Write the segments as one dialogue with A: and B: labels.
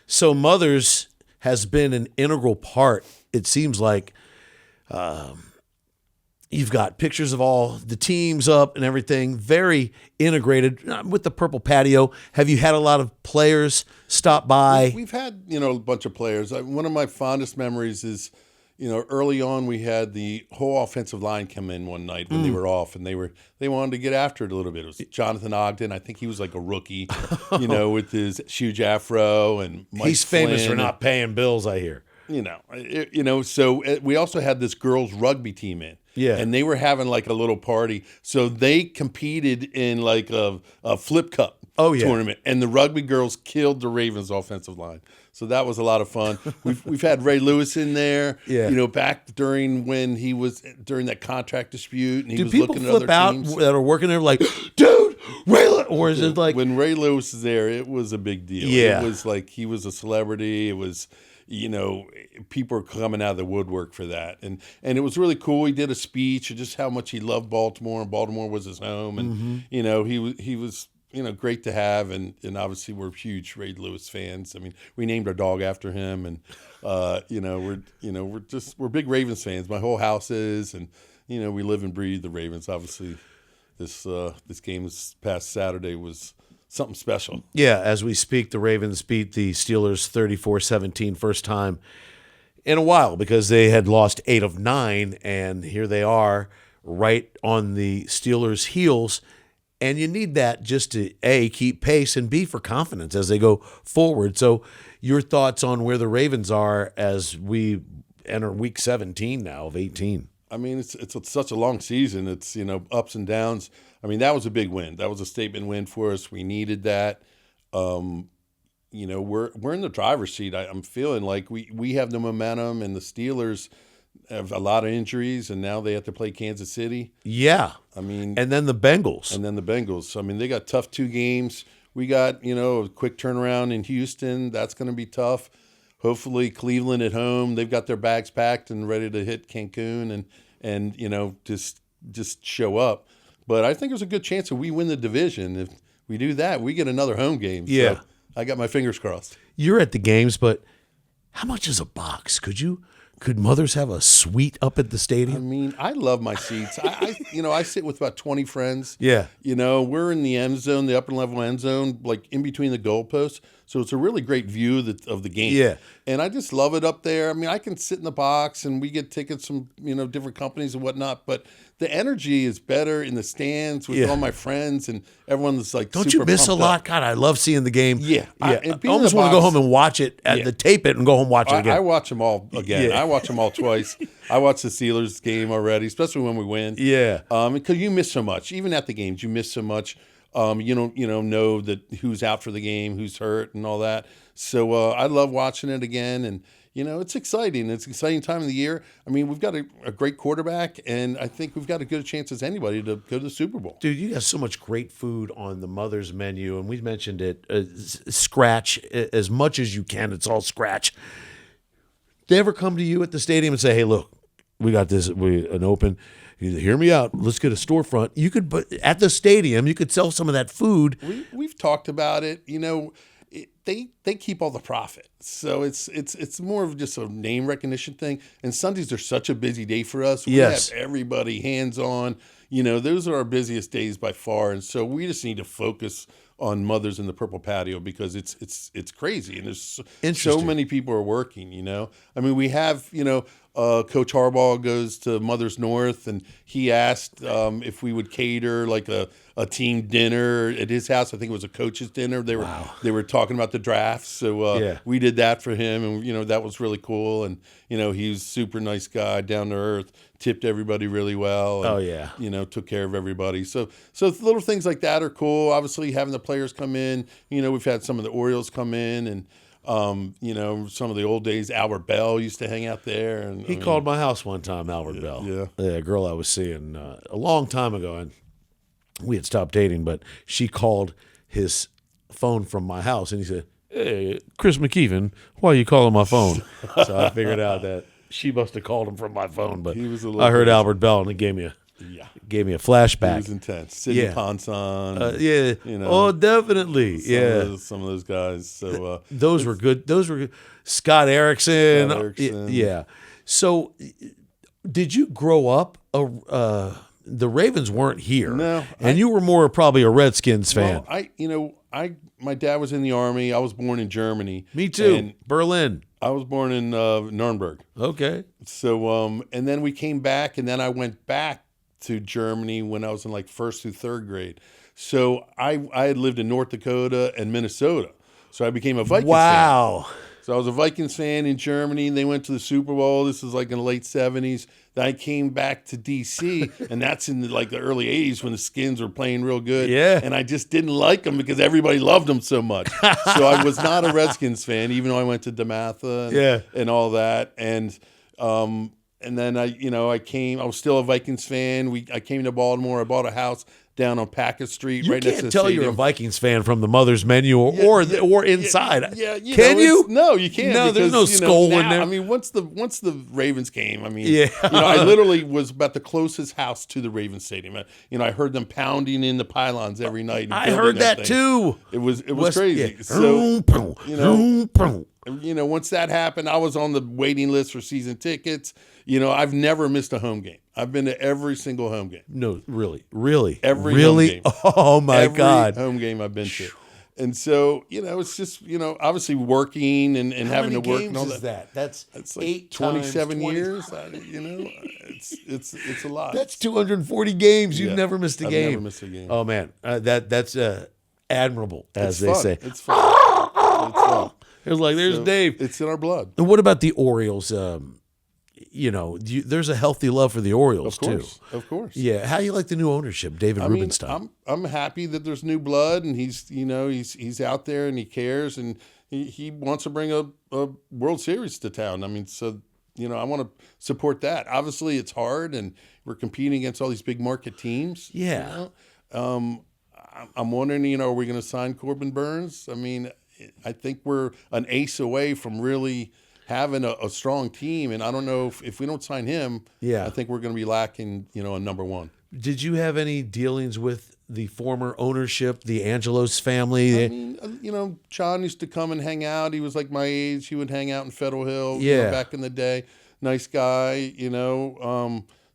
A: So Mothers has been an integral part, it seems like. You've got pictures of all the teams up and everything, very integrated with the purple patio. Have you had a lot of players stop by?
B: We've had, a bunch of players. One of my fondest memories is, early on we had the whole offensive line come in one night when they were off, and they wanted to get after it a little bit. It was Jonathan Ogden. I think he was like a rookie, with his huge afro, and Mike
A: He's famous
B: Flynn
A: for not paying bills, I hear.
B: So we also had this girls rugby team in.
A: Yeah.
B: And they were having like a little party. So they competed in like a flip cup tournament. And the rugby girls killed the Ravens offensive line. So that was a lot of fun. We've had Ray Lewis in there, back during when he was during that contract dispute. And he was looking at other teams.
A: That are working there like, dude, Ray Lewis? Or is it like.
B: When Ray Lewis was there, it was a big deal.
A: Yeah.
B: It was like he was a celebrity. It was. People are coming out of the woodwork for that. And it was really cool. He did a speech of just how much he loved Baltimore, and Baltimore was his home. And, he was great to have. And obviously we're huge Ray Lewis fans. I mean, we named our dog after him. And, we're big Ravens fans. My whole house is. And, we live and breathe the Ravens. Obviously, this game this past Saturday was something special.
A: Yeah, as we speak, the Ravens beat the Steelers 34-17, first time in a while because they had lost 8 of 9, and here they are right on the Steelers' heels. And you need that just to, A, keep pace, and B, for confidence as they go forward. So your thoughts on where the Ravens are as we enter Week 17 now of 18?
B: I mean, it's such a long season. It's, ups and downs. I mean, that was a big win. That was a statement win for us. We needed that. We're in the driver's seat. I'm feeling like we have the momentum, and the Steelers have a lot of injuries, and now they have to play Kansas City.
A: Yeah.
B: I mean,
A: and then the Bengals.
B: I mean, they got tough 2 games. We got, a quick turnaround in Houston. That's going to be tough. Hopefully Cleveland at home, they've got their bags packed and ready to hit Cancun and just show up. But I think there's a good chance that we win the division. If we do that, we get another home game.
A: Yeah.
B: So I got my fingers crossed.
A: You're at the games, but how much is a box? Could Mothers have a suite up at the stadium?
B: I mean, I love my seats. I sit with about 20 friends.
A: Yeah.
B: We're in the end zone, the upper level end zone, like in between the goalposts. So it's a really great view of the game.
A: Yeah.
B: And I just love it up there. I mean, I can sit in the box, and we get tickets from, different companies and whatnot. But the energy is better in the stands with all my friends, and everyone's like,
A: don't you miss a lot?
B: Up.
A: God, I love seeing the game.
B: Yeah.
A: I almost want to go home and watch it, tape it, and go home and watch it again.
B: I watch them all again.
A: Yeah.
B: I watch them all twice. I watch the Steelers game already, especially when we win.
A: Yeah.
B: Because you miss so much. Even at the games, you miss so much. You don't know that who's out for the game, who's hurt, and all that. So I love watching it again, and it's exciting. It's an exciting time of the year. I mean, we've got a great quarterback, and I think we've got as good a chance as anybody to go to the Super Bowl.
A: Dude, you got so much great food on the Mother's menu, and we mentioned it. Scratch as much as you can. It's all scratch. They ever come to you at the stadium and say, "Hey, look, we got this. An open. Hear me out. Let's get a storefront." You could, but at the stadium, you could sell some of that food.
B: We've talked about it. They keep all the profit, so it's more of just a name recognition thing. And Sundays are such a busy day for us. We have everybody hands on. Those are our busiest days by far, and so we just need to focus on Mothers in the Purple Patio because it's crazy, and there's so many people are working. I mean, we have Coach Harbaugh goes to Mothers North, and he asked if we would cater like a team dinner at his house. I think it was a coach's dinner. They were talking about the draft, so we did that for him, and that was really cool. And he's a super nice guy, down to earth, tipped everybody really well. And, took care of everybody. So little things like that are cool. Obviously, having the players come in. We've had some of the Orioles come in, and some of the old days, Albert Bell used to hang out there. And
A: he called my house one time, Albert Bell. Yeah. A girl I was seeing a long time ago, and we had stopped dating, but she called his phone from my house, and he said, "Hey, Chris McEwen, why are you calling my phone?" So I figured out that she must have called him from my phone, but I heard Albert Bell, and it gave me
B: Yeah.
A: Gave me a
B: It
A: flashback.
B: was intense. Sidney
A: Yeah.
B: Ponson.
A: Yeah.
B: You know,
A: Oh, definitely.
B: some of those guys. So
A: Those were good. Those were good. Scott Erickson.
B: Scott Erickson.
A: Yeah. So, did you grow up? The Ravens weren't here.
B: No,
A: and you were more probably a Redskins fan.
B: Well, my dad was in the Army. I was born in Germany.
A: Me too.
B: And
A: Berlin.
B: I was born in Nuremberg.
A: Okay.
B: So, and then we came back, and then I went back to Germany when I was in like first through third grade. So I had lived in North Dakota and Minnesota. So I became a Vikings fan.
A: Wow.
B: So I was a Vikings fan in Germany. They went to the Super Bowl. This was like in the late 70s. Then I came back to D.C., and that's in the early 80s when the Skins were playing real good.
A: Yeah.
B: And I just didn't like them because everybody loved them so much. So I was not a Redskins fan, even though I went to DeMatha and all that. And then I was still a Vikings fan. I came to Baltimore. I bought a house down on Packard Street, right next to the
A: You can't tell you're a Vikings fan from the mother's menu or inside.
B: Yeah,
A: can you?
B: No, you can't.
A: No, there's no skull in there.
B: I mean, once the Ravens came, I mean,
A: Yeah.
B: I literally was about the closest house to the Ravens stadium. I heard them pounding in the pylons every night. And
A: I heard that
B: thing.
A: too.
B: It was crazy.
A: Yeah.
B: So once that happened, I was on the waiting list for season tickets. I've never missed a home game. I've been to every single home game.
A: No, really.
B: Every
A: really?
B: home game.
A: Oh my God.
B: Every home game I've been to. And so, it's just, obviously working and having to work and all that.
A: That's
B: like 27 years. It's a lot.
A: That's 240 games. You've never missed a game.
B: I've never missed a game.
A: Oh man, that's admirable, as they say.
B: It's fun.
A: There's Dave.
B: It's in our blood.
A: And what about the Orioles? There's a healthy love for the Orioles too.
B: Of course.
A: Yeah. How do you like the new ownership, David Rubenstein?
B: I'm happy that there's new blood, and he's out there and he cares, and he wants to bring a World Series to town. I mean, so I want to support that. Obviously, it's hard, and we're competing against all these big market teams.
A: Yeah.
B: I'm wondering, are we going to sign Corbin Burns? I mean, I think we're an ace away from really having a strong team, and I don't know if we don't sign him.
A: Yeah.
B: I think we're going to be lacking, a number one.
A: Did you have any dealings with the former ownership, the Angelos family?
B: I mean, John used to come and hang out. He was like my age. He would hang out in Federal Hill. Back in the day. Nice guy.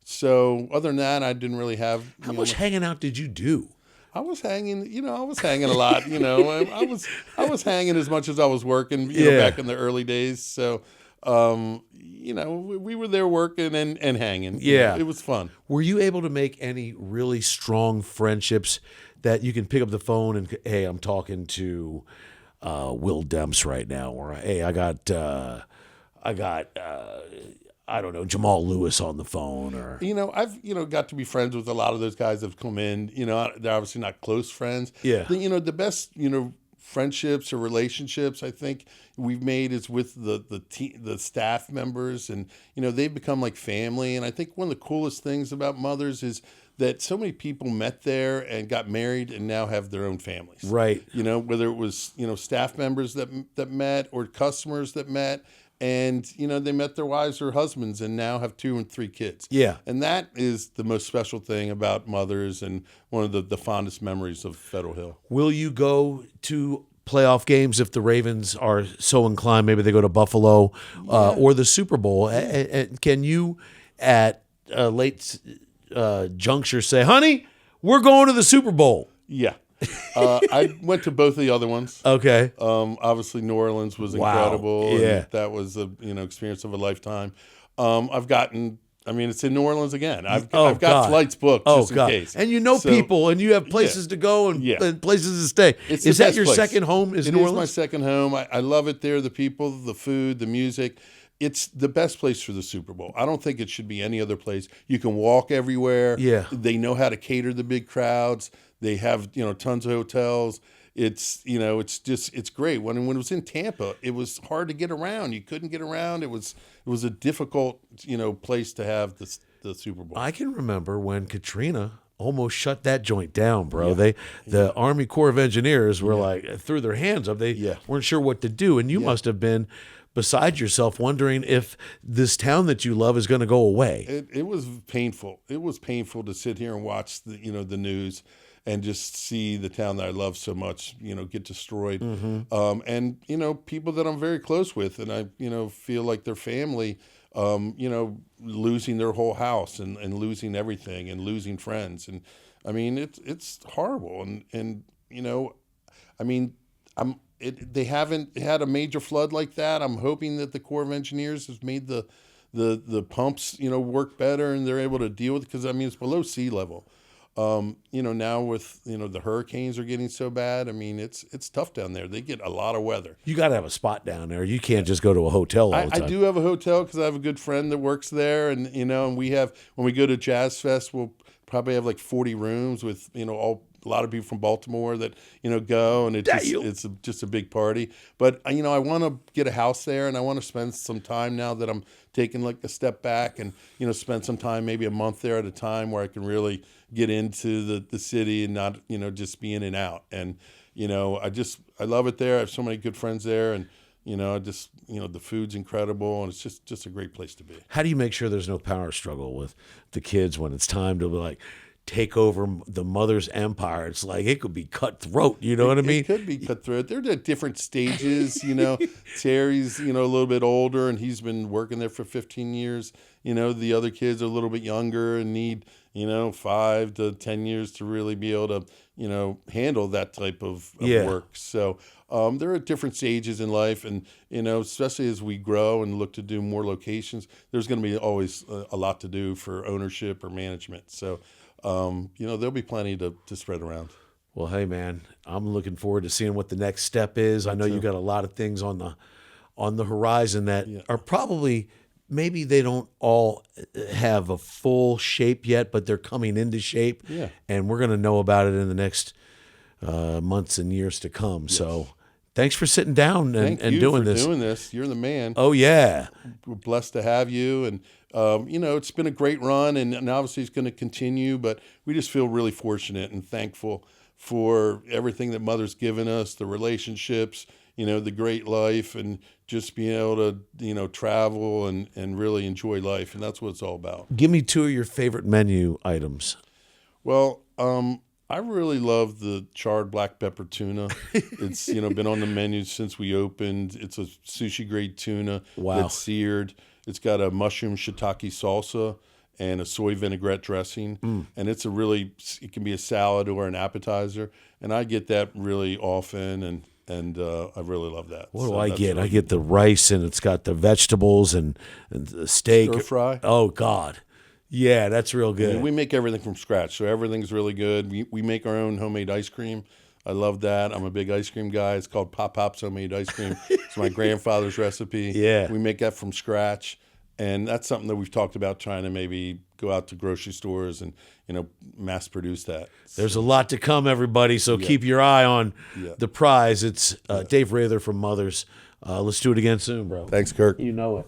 B: So other than that, I didn't really have.
A: How much hanging out did you do?
B: I was hanging a lot. I was hanging as much as I was working. Back in the early days. So, we were there working and hanging.
A: Yeah,
B: it was fun.
A: Were you able to make any really strong friendships that you can pick up the phone and, hey, I'm talking to Will Demps right now, or hey, I got I don't know, Jamal Lewis on the phone, or
B: I've got to be friends with a lot of those guys that have come in. They're obviously not close friends.
A: Yeah.
B: The best friendships or relationships I think we've made is with the staff members, and they've become like family. And I think one of the coolest things about Mothers is that so many people met there and got married and now have their own families.
A: Right.
B: Whether it was staff members that met or customers that met. And, they met their wives or husbands and now have 2 and 3 kids.
A: Yeah.
B: And that is the most special thing about Mothers and one of the fondest memories of Federal Hill.
A: Will you go to playoff games if the Ravens are so inclined? Maybe they go to Buffalo or the Super Bowl. And can you, at a late juncture, say, honey, we're going to the Super Bowl?
B: Yeah. I went to both of the other ones.
A: Okay.
B: Obviously, New Orleans was incredible.
A: Yeah.
B: And that was a experience of a lifetime. It's in New Orleans again. I've got flights booked just in case.
A: And people, and you have places to go and places to stay. Is that your second home? It is
B: my second home. I love it there. The people, the food, the music. It's the best place for the Super Bowl. I don't think it should be any other place. You can walk everywhere.
A: Yeah.
B: They know how to cater the big crowds. They have, tons of hotels. It's great. When it was in Tampa, it was hard to get around. You couldn't get around. It was a difficult, place to have the Super Bowl.
A: I can remember when Katrina almost shut that joint down, bro. The Army Corps of Engineers were threw their hands up. They weren't sure what to do, and you must have been beside yourself, wondering if this town that you love is going to go away.
B: It was painful. It was painful to sit here and watch the news and just see the town that I love so much, get destroyed. And, people that I'm very close with, and I, feel like their family, losing their whole house and losing everything and losing friends. And I mean, it's horrible. And I mean, they haven't had a major flood like that. I'm hoping that the Corps of Engineers has made the pumps, work better and they're able to deal with it, because I mean, it's below sea level. Now with, the hurricanes are getting so bad. I mean, it's tough down there. They get a lot of weather.
A: You got to have a spot down there. You can't just go to a hotel all the time.
B: I do have a hotel because I have a good friend that works there. And, and we have, when we go to Jazz Fest, we'll probably have like 40 rooms with, a lot of people from Baltimore that, go, and it's just a big party. But, I want to get a house there, and I want to spend some time now that I'm taking like a step back and, spend some time, maybe a month there at a time, where I can really get into the city and not, just be in and out. And, I love it there. I have so many good friends there, and, the food's incredible, and it's just a great place to be.
A: How do you make sure there's no power struggle with the kids when it's time to be like, take over the mother's empire? It's like it could be cutthroat. You know what I mean?
B: It could be cutthroat. They're at different stages. Terry's a little bit older, and he's been working there for 15 years. The other kids are a little bit younger and need 5 to 10 years to really be able to handle that type of work. So they're at different stages in life, and especially as we grow and look to do more locations, there's going to be always a lot to do for ownership or management. So. There'll be plenty to spread around.
A: Well, hey man, I'm looking forward to seeing what the next step is. I know you got a lot of things on the horizon that are probably, maybe they don't all have a full shape yet, but they're coming into shape.
B: Yeah.
A: And we're going to know about it in the next months and years to come. Yes. So thanks for sitting down and doing this.
B: Doing this. You're the man.
A: Oh yeah.
B: We're blessed to have you, and it's been a great run, and obviously it's going to continue, but we just feel really fortunate and thankful for everything that Mother's given us, the relationships, the great life, and just being able to, travel and really enjoy life. And that's what it's all about.
A: Give me 2 of your favorite menu items.
B: Well, I really love the charred black pepper tuna. It's, been on the menu since we opened. It's a sushi grade tuna that's seared. It's got a mushroom shiitake salsa and a soy vinaigrette dressing. And it can be a salad or an appetizer. And I get that really often, and I really love that.
A: What do I get? Really, I get the rice, and it's got the vegetables and the steak.
B: Stir fry.
A: Oh, God. Yeah, that's real good.
B: And we make everything from scratch, so everything's really good. We make our own homemade ice cream. I love that. I'm a big ice cream guy. It's called Pop Pop's Homemade Ice Cream. It's my grandfather's recipe.
A: Yeah.
B: We make that from scratch. And that's something that we've talked about, trying to maybe go out to grocery stores and, mass produce that.
A: There's a lot to come, everybody, so keep your eye on the prize. It's Dave Rather from Mothers. Let's do it again soon, bro.
B: Thanks, Kirk.
A: You know it.